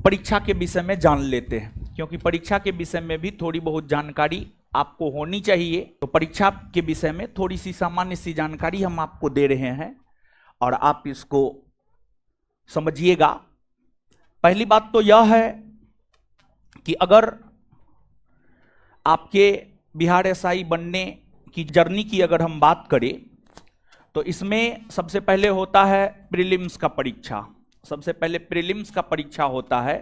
परीक्षा के विषय में जान लेते हैं, क्योंकि परीक्षा के विषय में भी थोड़ी बहुत जानकारी आपको होनी चाहिए। तो परीक्षा के विषय में थोड़ी सी सामान्य सी जानकारी हम आपको दे रहे हैं और आप इसको समझिएगा। पहली बात तो यह है कि अगर आपके बिहार एसआई बनने की जर्नी की अगर हम बात करें तो इसमें सबसे पहले होता है प्रीलिम्स का परीक्षा। सबसे पहले प्रीलिम्स का परीक्षा होता है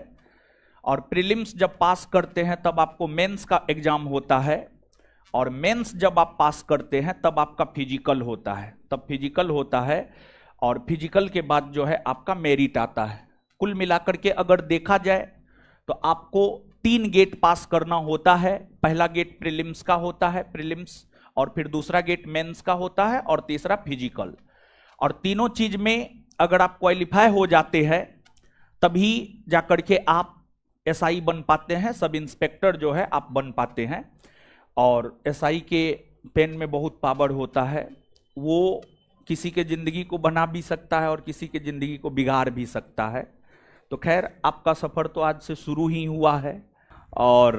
और प्रीलिम्स जब पास करते हैं तब आपको मेंस का एग्जाम होता है और मेंस जब आप पास करते हैं तब आपका फिजिकल होता है। तब फिजिकल होता है और फिजिकल के बाद जो है आपका मेरिट आता है। कुल मिलाकर के अगर देखा जाए तो आपको 3 गेट पास करना होता है। पहला गेट प्रीलिम्स का होता है, प्रीलिम्स, और फिर दूसरा गेट मेंस का होता है और तीसरा फिजिकल। और तीनों चीज में अगर आप क्वालिफाई हो जाते हैं तभी जाकर के आप एसआई बन पाते हैं, सब इंस्पेक्टर जो है आप बन पाते हैं। और एसआई के पेन में बहुत पावर होता है, वो किसी के जिंदगी को बना भी सकता है और किसी के जिंदगी को बिगाड़ भी सकता है। तो खैर आपका सफर तो आज से शुरू ही हुआ है और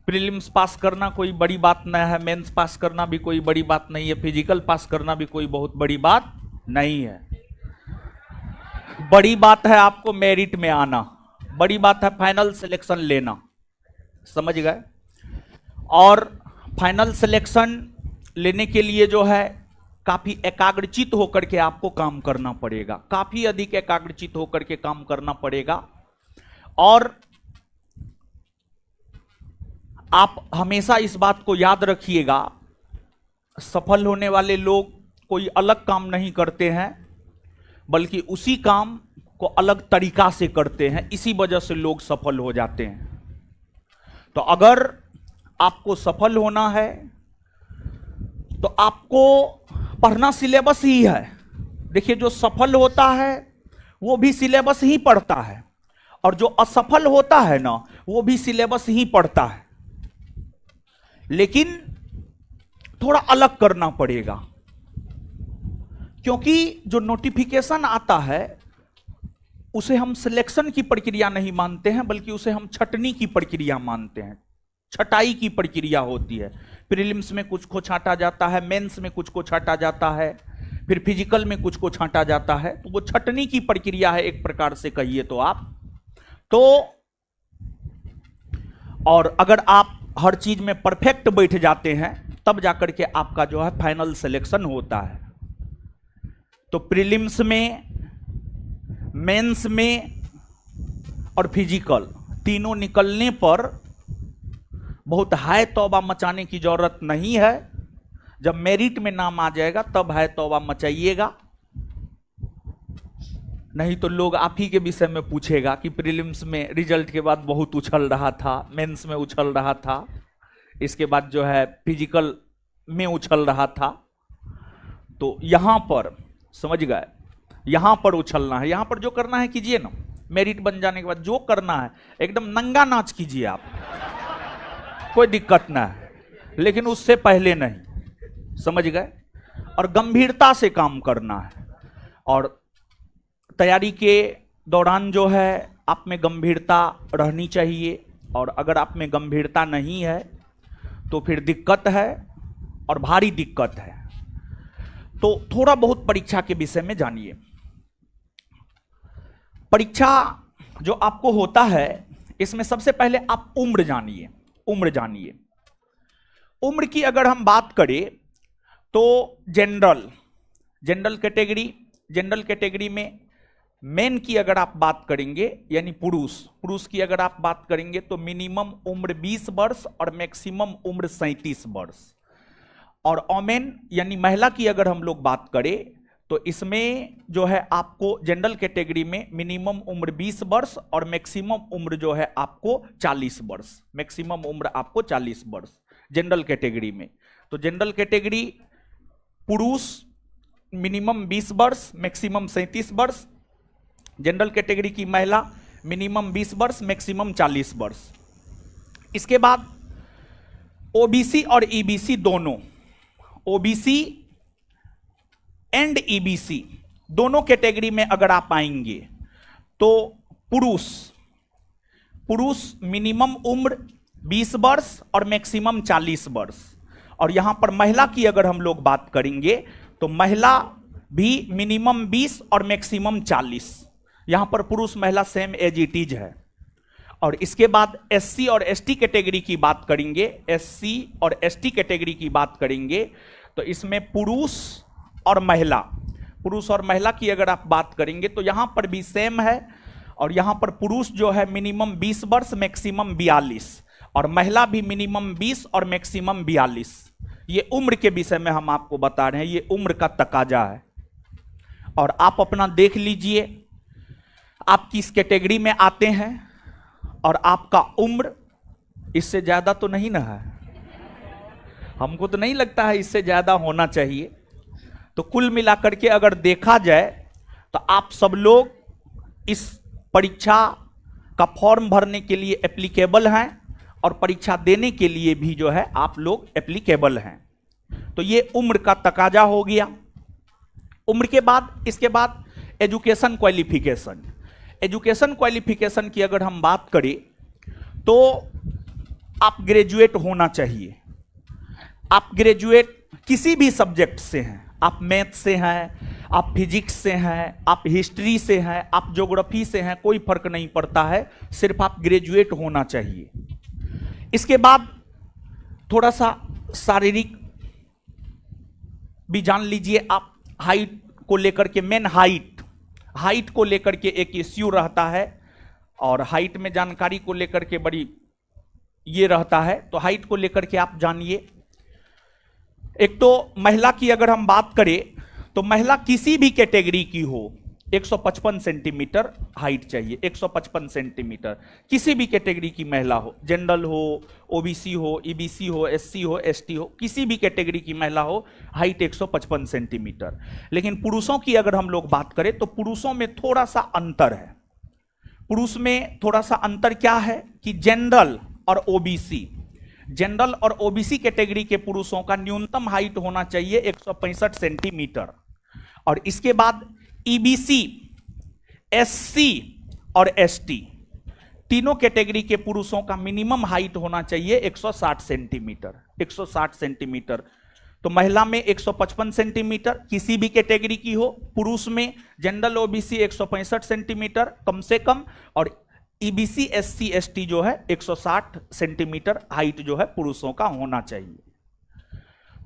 प्रीलिम्स पास करना कोई बड़ी बात नहीं है, मेंस पास करना भी कोई बड़ी बात नहीं है, फिजिकल पास करना भी कोई बहुत बड़ी बात नहीं है। बड़ी बात है आपको मेरिट में आना, बड़ी बात है फाइनल सिलेक्शन लेना, समझ गए। और फाइनल सिलेक्शन लेने के लिए जो है काफी एकाग्रचित होकर के आपको काम करना पड़ेगा, काफी अधिक एकाग्रचित होकर के काम करना पड़ेगा। और आप हमेशा इस बात को याद रखिएगा, सफल होने वाले लोग कोई अलग काम नहीं करते हैं बल्कि उसी काम को अलग तरीका से करते हैं, इसी वजह से लोग सफल हो जाते हैं। तो अगर आपको सफल होना है तो आपको पढ़ना सिलेबस ही है। देखिए, जो सफल होता है वो भी सिलेबस ही पढ़ता है और जो असफल होता है ना वो भी सिलेबस ही पढ़ता है, लेकिन थोड़ा अलग करना पड़ेगा। क्योंकि जो नोटिफिकेशन आता है उसे हम सिलेक्शन की प्रक्रिया नहीं मानते हैं बल्कि उसे हम छटनी की प्रक्रिया मानते हैं, छटाई की प्रक्रिया होती है। प्रीलिम्स में कुछ को छांटा जाता है, मेंस में कुछ को छांटा जाता है, फिर फिजिकल में कुछ को छांटा जाता है। तो वो छटनी की प्रक्रिया है एक प्रकार से कहिए तो आप। तो और अगर आप हर चीज में परफेक्ट बैठ जाते हैं तब जाकर के आपका जो है फाइनल सिलेक्शन होता है। तो प्रीलिम्स में, मेंस में और फिजिकल तीनों निकलने पर बहुत हाय तौबा मचाने की जरूरत नहीं है। जब मेरिट में नाम आ जाएगा तब हाय तौबा मचाइएगा, नहीं तो लोग आप ही के विषय में पूछेगा कि प्रीलिम्स में रिजल्ट के बाद बहुत उछल रहा था, मेंस में उछल रहा था, इसके बाद जो है फिजिकल में उछल रहा था। तो यहां पर समझ गए, यहां पर उछलना है, यहां पर जो करना है कीजिए ना। मेरिट बन जाने के बाद जो करना है एकदम नंगा नाच कीजिए आप, कोई दिक्कत ना है, लेकिन उससे पहले नहीं, समझ गए। और गंभीरता से काम करना है और तैयारी के दौरान जो है आप में गंभीरता रहनी चाहिए। और अगर आप में गंभीरता नहीं है तो फिर दिक्कत है और भारी दिक्कत है। तो थोड़ा बहुत परीक्षा के विषय में जानिए। परीक्षा जो आपको होता है इसमें सबसे पहले आप उम्र जानिए, उम्र जानिए। उम्र की अगर हम बात करें तो जनरल कैटेगरी में मेन की अगर आप बात करेंगे यानी पुरुष की अगर आप बात करेंगे तो मिनिमम उम्र 20 वर्ष और मैक्सिमम उम्र 37 वर्ष। और ओमेन यानी महिला की अगर हम लोग बात करें तो इसमें जो है आपको जनरल कैटेगरी में मिनिमम उम्र 20 वर्ष और मैक्सिमम उम्र जो है आपको 40 वर्ष, मैक्सिमम उम्र आपको 40 वर्ष जनरल कैटेगरी में। तो जनरल कैटेगरी पुरुष मिनिमम 20 वर्ष, मैक्सिमम 37 वर्ष। जनरल कैटेगरी की महिला मिनिमम 20 वर्ष, मैक्सिमम 40 वर्ष। इसके बाद ओबीसी और ईबीसी दोनों, ओबीसी एंड ईबीसी दोनों कैटेगरी में अगर आप आएंगे तो पुरुष पुरुष मिनिमम उम्र 20 वर्ष और मैक्सिमम 40 वर्ष। और यहां पर महिला की अगर हम लोग बात करेंगे तो महिला भी मिनिमम 20 और मैक्सिमम 40। यहां पर पुरुष महिला सेम एज इट इज है। और इसके बाद एससी और एसटी कैटेगरी की बात करेंगे, एससी और एसटी कैटेगरी की बात करेंगे तो इसमें पुरुष और महिला की अगर आप बात करेंगे तो यहां पर भी सेम है। और यहां पर पुरुष जो है मिनिमम 20 वर्ष मैक्सिमम 42 और महिला भी मिनिमम 20 और मैक्सिमम 42। ये उम्र के विषय में हम आपको बता रहे हैं, ये उम्र का तकाजा है। और आप अपना देख लीजिए आप किस कैटेगरी में आते हैं और आपका उम्र इससे ज्यादा तो नहीं ना है, हमको तो नहीं लगता है इससे ज्यादा होना चाहिए। तो कुल मिलाकर के अगर देखा जाए तो आप सब लोग इस परीक्षा का फॉर्म भरने के लिए एप्लीकेबल हैं और परीक्षा देने के लिए भी जो है आप लोग एप्लीकेबल हैं। तो ये उम्र का तकाजा हो गया। उम्र के बाद इसके बाद एजुकेशन क्वालिफिकेशन। एजुकेशन क्वालिफिकेशन की अगर हम बात करें तो आप ग्रेजुएट होना चाहिए। आप ग्रेजुएट किसी भी सब्जेक्ट से हैं, आप मैथ से हैं, आप फिजिक्स से हैं, आप हिस्ट्री से हैं, आप ज्योग्राफी से हैं, कोई फर्क नहीं पड़ता है, सिर्फ आप ग्रेजुएट होना चाहिए। इसके बाद थोड़ा सा शारीरिक भी जान लीजिए आप। हाइट को लेकर के मेन हाइट को लेकर के एक इश्यू रहता है और हाइट में जानकारी को लेकर के बड़ी ये रहता है। तो हाइट को लेकर के आप जानिए। एक तो महिला की अगर हम बात करें तो महिला किसी भी कैटेगरी की हो 155 सेंटीमीटर हाइट चाहिए। 155 सेंटीमीटर किसी भी कैटेगरी की महिला हो, जनरल हो, ओबीसी हो, ईबीसी हो, एससी हो, एसटी हो, किसी भी कैटेगरी की महिला हो, हाइट 155 सेंटीमीटर। लेकिन पुरुषों की अगर हम लोग बात करें तो पुरुषों में थोड़ा सा अंतर है। पुरुष में थोड़ा सा अंतर क्या है कि जनरल और ओबीसी कैटेगरी के पुरुषों का न्यूनतम हाइट होना चाहिए 165 सेंटीमीटर। और इसके बाद ईबीसी, एससी और एसटी तीनों कैटेगरी के पुरुषों का मिनिमम हाइट होना चाहिए 160 सेंटीमीटर। 160 सेंटीमीटर। तो महिला में 155 सेंटीमीटर किसी भी कैटेगरी की हो, पुरुष में जनरल ओबीसी 165 सेंटीमीटर कम से कम, और ईबीसी, एससी, एसटी जो है 160 सेंटीमीटर हाइट जो है पुरुषों का होना चाहिए।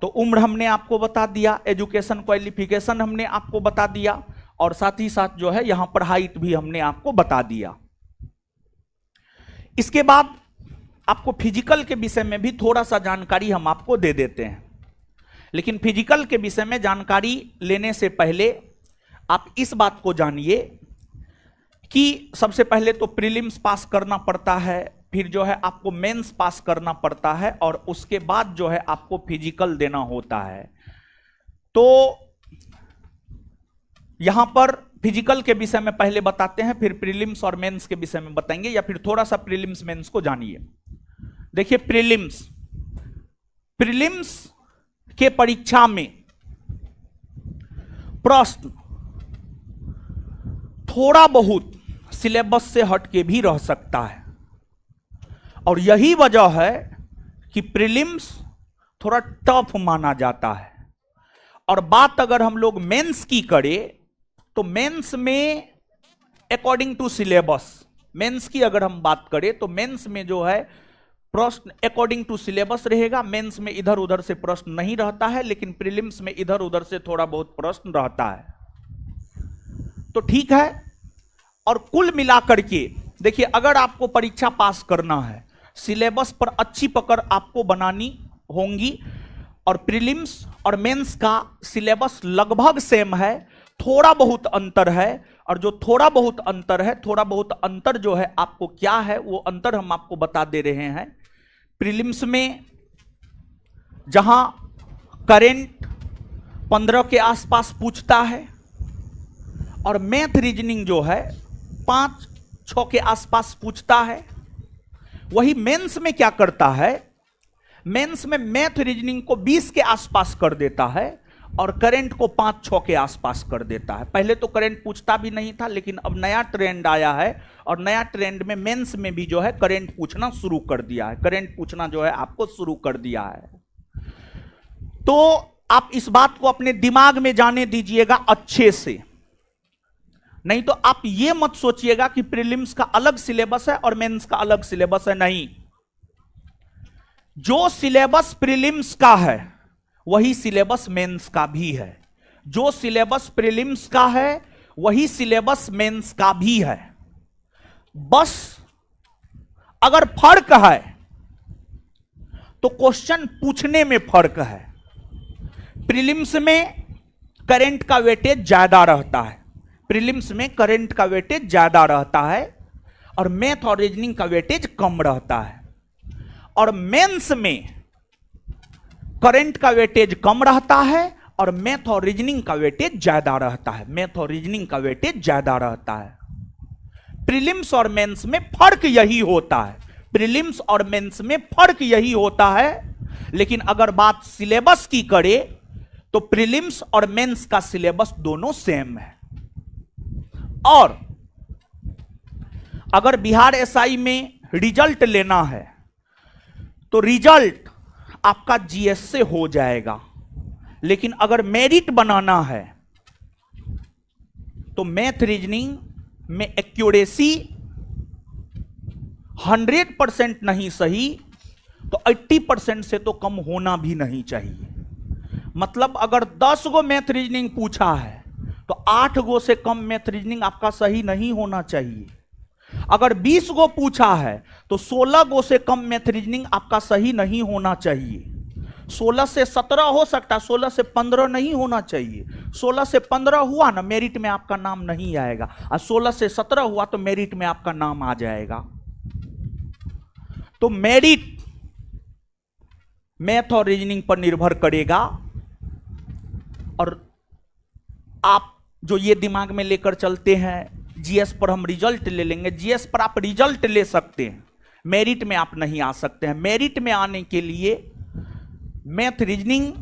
तो उम्र हमने आपको बता दिया, एजुकेशन क्वालिफिकेशन हमने आपको बता दिया और साथ ही साथ जो है यहां पर हाइट भी हमने आपको बता दिया। इसके बाद आपको फिजिकल के विषय में भी थोड़ा सा जानकारी हम आपको दे देते हैं। लेकिन फिजिकल के विषय में जानकारी लेने से पहले आप इस बात को जानिए कि सबसे पहले तो प्रीलिम्स पास करना पड़ता है, फिर जो है आपको मेंस पास करना पड़ता है और उसके बाद जो है आपको फिजिकल देना होता है। तो यहां पर फिजिकल के विषय में पहले बताते हैं, फिर प्रीलिम्स और मेंस के विषय में बताएंगे, या फिर थोड़ा सा प्रीलिम्स मेंस को जानिए। देखिए प्रीलिम्स के परीक्षा में प्रश्न थोड़ा बहुत सिलेबस से हटके भी रह सकता है और यही वजह है कि प्रीलिम्स थोड़ा टफ माना जाता है। और बात अगर हम लोग मेंस की करें तो मेंस में अकॉर्डिंग टू सिलेबस, मेंस की अगर हम बात करें तो मेंस में जो है प्रश्न अकॉर्डिंग टू सिलेबस रहेगा। मेंस में इधर उधर से प्रश्न नहीं रहता है, लेकिन प्रीलिम्स में इधर उधर से थोड़ा बहुत प्रश्न रहता है। तो ठीक है। और कुल मिलाकर के देखिए, अगर आपको परीक्षा पास करना है, सिलेबस पर अच्छी पकड़ आपको बनानी होंगी। और प्रीलिम्स और मेंस का सिलेबस लगभग सेम है, थोड़ा बहुत अंतर है। और जो थोड़ा बहुत अंतर है, थोड़ा बहुत अंतर जो है आपको क्या है वो अंतर हम आपको बता दे रहे हैं। प्रीलिम्स में जहां करेंट 15 के आसपास पूछता है और मैथ रीजनिंग जो है 5-6 के आसपास पूछता है, वही मेंस में क्या करता है, मेंस में मैथ रीजनिंग को 20 के आसपास कर देता है और करंट को 5-6 के आसपास कर देता है। पहले तो करंट पूछता भी नहीं था, लेकिन अब नया ट्रेंड आया है और नया ट्रेंड में मेंस में भी जो है करंट पूछना शुरू कर दिया है, करंट पूछना जो है आपको शुरू कर दिया है। तो आप इस बात को अपने दिमाग में जाने दीजिएगा अच्छे से, नहीं तो आप ये मत सोचिएगा कि प्रीलिम्स का अलग सिलेबस है और मेंस का अलग सिलेबस है। नहीं, जो सिलेबस प्रीलिम्स का है वही सिलेबस मेंस का भी है, जो सिलेबस प्रीलिम्स का है वही सिलेबस मेंस का भी है। बस अगर फर्क है तो क्वेश्चन पूछने में फर्क है। प्रीलिम्स में करंट का वेटेज ज्यादा रहता है, प्रीलिम्स में करंट का वेटेज ज्यादा रहता है और मैथ और रीजनिंग का वेटेज कम रहता है। और मेंस में करंट का वेटेज कम रहता है और मैथ और रीजनिंग का वेटेज ज्यादा रहता है, मैथ और रीजनिंग का वेटेज ज्यादा रहता है। प्रीलिम्स और मेंस में फर्क यही होता है, प्रीलिम्स और मेंस में फर्क यही होता है। लेकिन अगर बात सिलेबस की करें तो प्रीलिम्स और मेंस का सिलेबस दोनों सेम है। और अगर बिहार एसआई में रिजल्ट लेना है तो रिजल्ट आपका जीएस से हो जाएगा, लेकिन अगर मेरिट बनाना है तो मैथ रीजनिंग में एक्यूरेसी 100% नहीं सही तो 80% से तो कम होना भी नहीं चाहिए। मतलब अगर 10 गो मैथ रीजनिंग पूछा है तो 8 गो से कम मैथ रीजनिंग आपका सही नहीं होना चाहिए। अगर 20 गो पूछा है तो 16 गो से कम मैथ रीजनिंग आपका सही नहीं होना चाहिए। 16 से 17 हो सकता है, 16 से 15 नहीं होना चाहिए। 16 से 15 हुआ ना, मेरिट में आपका नाम नहीं आएगा, और 16 से 17 हुआ तो मेरिट में आपका नाम आ जाएगा। तो मेरिट मैथ और रीजनिंग पर निर्भर करेगा। और आप जो ये दिमाग में लेकर चलते हैं जीएस पर हम रिजल्ट ले लेंगे, जीएस पर आप रिजल्ट ले सकते हैं, मेरिट में आप नहीं आ सकते हैं। मेरिट में आने के लिए मैथ रीजनिंग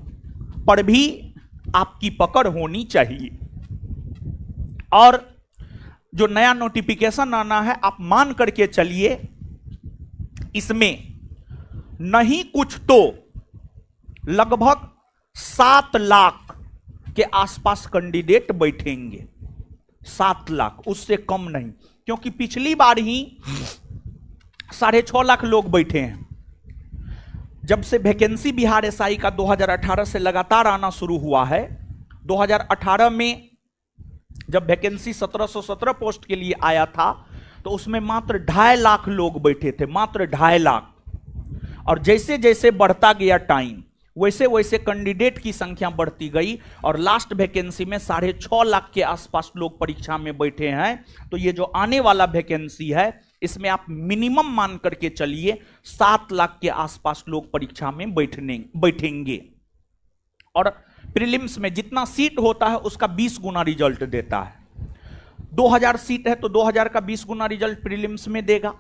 पर भी आपकी पकड़ होनी चाहिए। और जो नया नोटिफिकेशन आना है आप मान करके चलिए, इसमें नहीं कुछ तो लगभग 7 लाख के आसपास कैंडिडेट बैठेंगे, 7 लाख, उससे कम नहीं। क्योंकि पिछली बार ही 6.5 लाख लोग बैठे हैं। जब से वैकेंसी बिहार एसआई का 2018 से लगातार आना शुरू हुआ है, 2018 में जब वैकेंसी 1717 पोस्ट के लिए आया था तो उसमें मात्र 2.5 लाख लोग बैठे थे, मात्र 2.5 लाख। और जैसे जैसे बढ़ता गया टाइम वैसे वैसे कैंडिडेट की संख्या बढ़ती गई और लास्ट वैकेंसी में 6.5 लाख के आसपास लोग परीक्षा में बैठे हैं। तो ये जो आने वाला वैकेंसी है इसमें आप मिनिमम मान करके चलिए 7 लाख के आसपास लोग परीक्षा में बैठेंगे। और प्रीलिम्स में जितना सीट होता है उसका 20 गुना रिजल्ट देता है। 2000 सीट है तो 2000 का 20 गुना रिजल्ट प्रीलिम्स में देगा।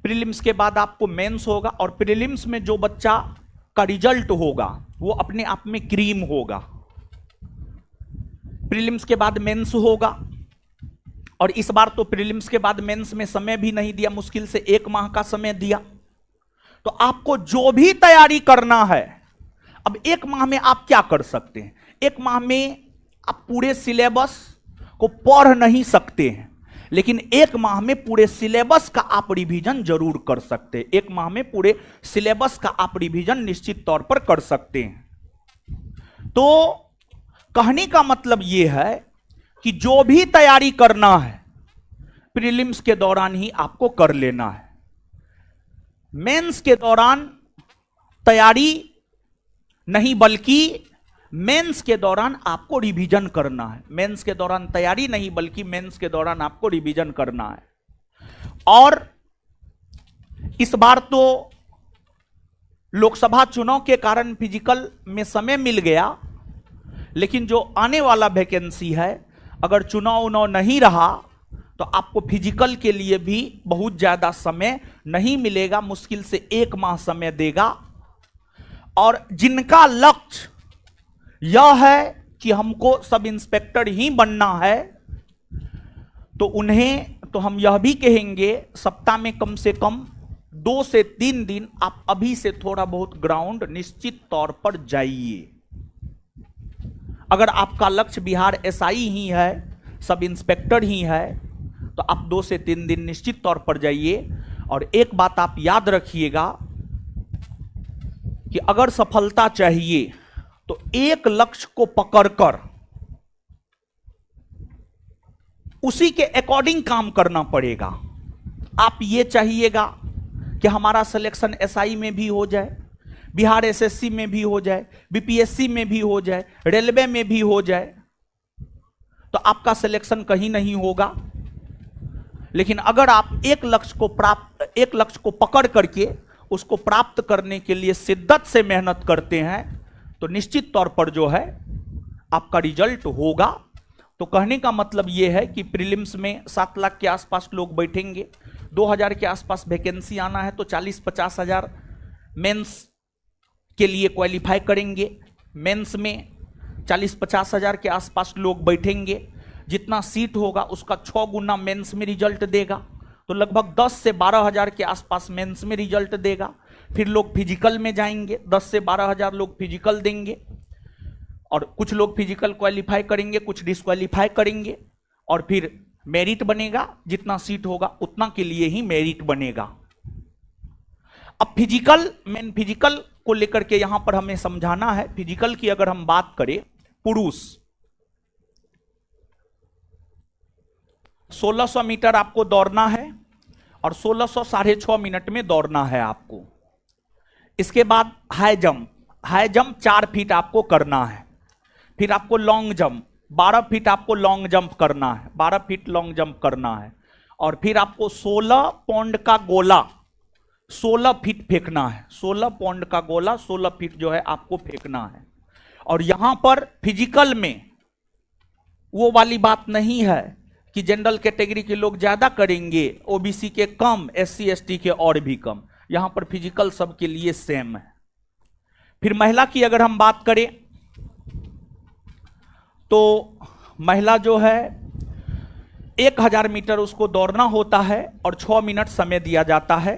प्रीलिम्स के बाद आपको मेंस होगा और प्रीलिम्स में जो बच्चा का रिजल्ट होगा वो अपने आप में क्रीम होगा। प्रीलिम्स के बाद मेंस होगा और इस बार तो प्रीलिम्स के बाद मेंस में समय भी नहीं दिया, मुश्किल से 1 माह का समय दिया। तो आपको जो भी तैयारी करना है, अब 1 माह में आप क्या कर सकते हैं? 1 माह में आप पूरे सिलेबस को पढ़ नहीं सकते हैं, लेकिन 1 माह में पूरे सिलेबस का आप रिवीजन जरूर कर सकते हैं। 1 माह में पूरे सिलेबस का आप रिवीजन निश्चित तौर पर कर सकते हैं। तो कहने का मतलब यह है कि जो भी तैयारी करना है प्रीलिम्स के दौरान ही आपको कर लेना है। मेंस के दौरान तैयारी नहीं बल्कि मेंस के दौरान आपको रिवीजन करना है। मेंस के दौरान तैयारी नहीं बल्कि मेंस के दौरान आपको रिवीजन करना है। और इस बार तो लोकसभा चुनाव के कारण फिजिकल में समय मिल गया, लेकिन जो आने वाला वैकेंसी है अगर चुनाव नहीं रहा तो आपको फिजिकल के लिए भी बहुत ज्यादा समय नहीं मिलेगा, मुश्किल से 1 माह समय देगा। और जिनका लक्ष्य यह है कि हमको सब इंस्पेक्टर ही बनना है, तो उन्हें तो हम यह भी कहेंगे सप्ताह में कम से कम 2 से 3 दिन आप अभी से थोड़ा बहुत ग्राउंड निश्चित तौर पर जाइए। अगर आपका लक्ष्य बिहार एसआई ही है, सब इंस्पेक्टर ही है, तो आप 2 से 3 दिन निश्चित तौर पर जाइए। और एक बात आप याद रखिएगा कि अगर सफलता चाहिए तो एक लक्ष्य को पकड़कर उसी के अकॉर्डिंग काम करना पड़ेगा। आप ये चाहिएगा कि हमारा सिलेक्शन एसआई में भी हो जाए, बिहार एसएससी में भी हो जाए, बीपीएससी में भी हो जाए, रेलवे में भी हो जाए, तो आपका सिलेक्शन कहीं नहीं होगा। लेकिन अगर आप एक लक्ष्य को पकड़ करके उसको प्राप्त करने के लिए शिद्दत से मेहनत करते हैं तो निश्चित तौर पर जो है आपका रिजल्ट होगा। तो कहने का मतलब यह है कि प्रीलिम्स में 7 लाख के आसपास लोग बैठेंगे, 2000 के आसपास वैकेंसी आना है, तो 40-50 हजार मेंस के लिए क्वालिफाई करेंगे। मेंस में 40-50 हजार के आसपास लोग बैठेंगे, जितना सीट होगा उसका 6 गुना मेंस में रिजल्ट देगा, तो लगभग 10 से 12 हजार के आसपास मेंस में रिजल्ट देगा। फिर लोग फिजिकल में जाएंगे, 10 से 12 हजार लोग फिजिकल देंगे, और कुछ लोग फिजिकल क्वालिफाई करेंगे, कुछ डिस्क्वालीफाई करेंगे, और फिर मेरिट बनेगा। जितना सीट होगा उतना के लिए ही मेरिट बनेगा। अब मेन फिजिकल को लेकर के यहां पर हमें समझाना है। फिजिकल की अगर हम बात करें, पुरुष 1600 मीटर आपको दौड़ना है और 1600 6.5 मिनट में दौड़ना है आपको। इसके बाद हाई जंप 4 फीट आपको करना है। फिर आपको लॉन्ग जंप 12 फीट आपको लॉन्ग जंप करना है, 12 फीट लॉन्ग जंप करना है। और फिर आपको 16 पाउंड का गोला 16 फीट फेंकना है। 16 पाउंड का गोला 16 फीट जो है आपको फेंकना है। और यहां पर फिजिकल में वो वाली बात नहीं है कि जनरल कैटेगरी के लोग ज्यादा करेंगे, ओबीसी के कम, एससी एसटी के और भी कम। यहां पर फिजिकल सबके लिए सेम है। फिर महिला की अगर हम बात करें तो महिला जो है 1000 मीटर उसको दौड़ना होता है और 6 मिनट समय दिया जाता है।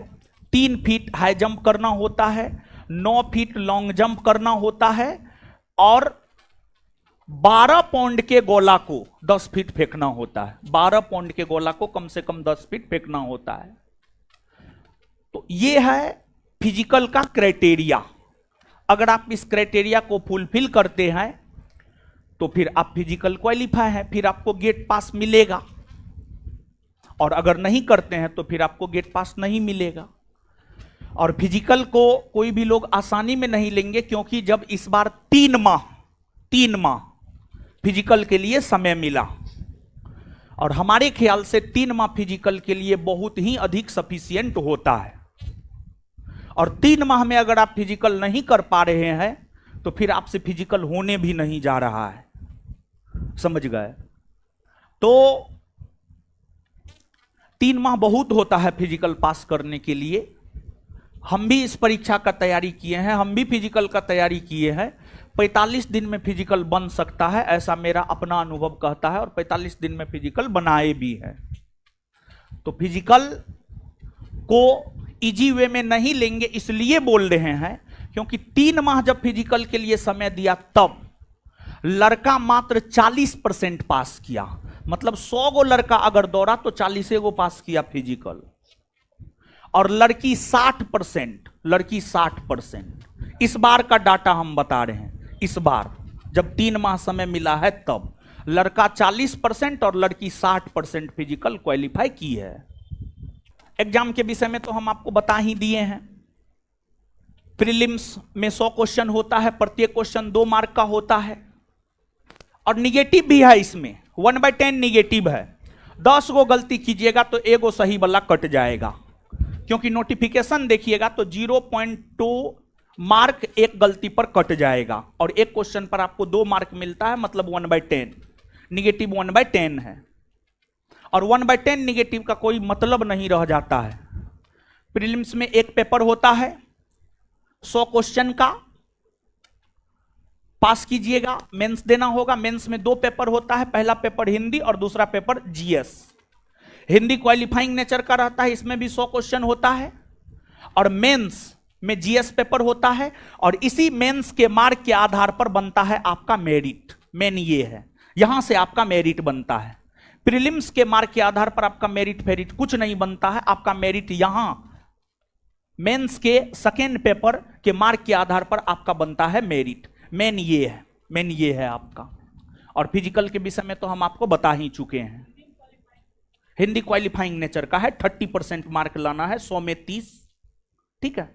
3 फीट हाई जंप करना होता है, 9 फीट लॉन्ग जंप करना होता है, और 12 पाउंड के गोला को 10 फीट फेंकना होता है। 12 पाउंड के गोला को कम से कम 10 फीट फेंकना होता है। तो यह है फिजिकल का क्राइटेरिया। अगर आप इस क्राइटेरिया को फुलफिल करते हैं तो फिर आप फिजिकल क्वालिफाई हैं, फिर आपको गेट पास मिलेगा। और अगर नहीं करते हैं तो फिर आपको गेट पास नहीं मिलेगा। और फिजिकल को कोई भी लोग आसानी में नहीं लेंगे, क्योंकि जब इस बार 3 माह फिजिकल के लिए समय मिला, और हमारे ख्याल से 3 माह फिजिकल के लिए बहुत ही अधिक सफिशिएंट होता है। और 3 माह में अगर आप फिजिकल नहीं कर पा रहे हैं तो फिर आपसे फिजिकल होने भी नहीं जा रहा है, समझ गए। तो 3 माह बहुत होता है फिजिकल पास करने के लिए। हम भी इस परीक्षा का तैयारी किए हैं, हम भी फिजिकल का तैयारी किए हैं। 45 दिन में फिजिकल बन सकता है, ऐसा मेरा अपना अनुभव कहता है, और 45 दिन में फिजिकल बनाए भी है। तो फिजिकल को इजी वे में नहीं लेंगे, इसलिए बोल रहे हैं क्योंकि 3 माह जब फिजिकल के लिए समय दिया तब लड़का मात्र 40% पास किया। मतलब 100 गो लड़का अगर दौड़ा तो 40 गो पास किया फिजिकल, और लड़की 60%। इस बार का डाटा हम बता रहे हैं। इस बार जब 3 माह समय मिला है तब लड़का 40% और लड़की 60% फिजिकल क्वालिफाई की है। एग्जाम के विषय में तो हम आपको बता ही दिए हैं। प्रीलिम्स में 100 क्वेश्चन होता है, प्रत्येक क्वेश्चन 2 मार्क का होता है, और निगेटिव भी है। इसमें 1/10 निगेटिव है। 10 गो गलती कीजिएगा तो 1 गो सही वाला कट जाएगा, क्योंकि नोटिफिकेशन देखिएगा तो 0.2 मार्क एक गलती पर कट जाएगा, और एक क्वेश्चन पर आपको 2 मार्क मिलता है, मतलब 1/10 निगेटिव 1/10 है। और 1/10 निगेटिव का कोई मतलब नहीं रह जाता है। प्रीलिम्स में एक पेपर होता है 100 क्वेश्चन का, पास कीजिएगा, मेंस देना होगा। मेंस में 2 पेपर होता है, पहला पेपर हिंदी और दूसरा paper GS. Hindi qualifying nature का रहता है, इसमें भी 100 क्वेश्चन होता है, और मेंस में जीएस पेपर होता है, और इसी मेंस के मार्क के आधार पर बनता है आपका मेरिट। मेन ये है, यहां से आपका मेरिट बनता है। प्रीलिम्स के मार्क के आधार पर आपका मेरिट फेरिट कुछ नहीं बनता है, आपका मेरिट यहां मेंस के सेकेंड पेपर के मार्क के आधार पर आपका बनता है मेरिट। मेन ये है, मेन ये है आपका। और फिजिकल के विषय में तो हम आपको बता ही चुके हैं। हिंदी क्वालिफाइंग नेचर का है, 30% मार्क लाना है, 100 में 30, ठीक है।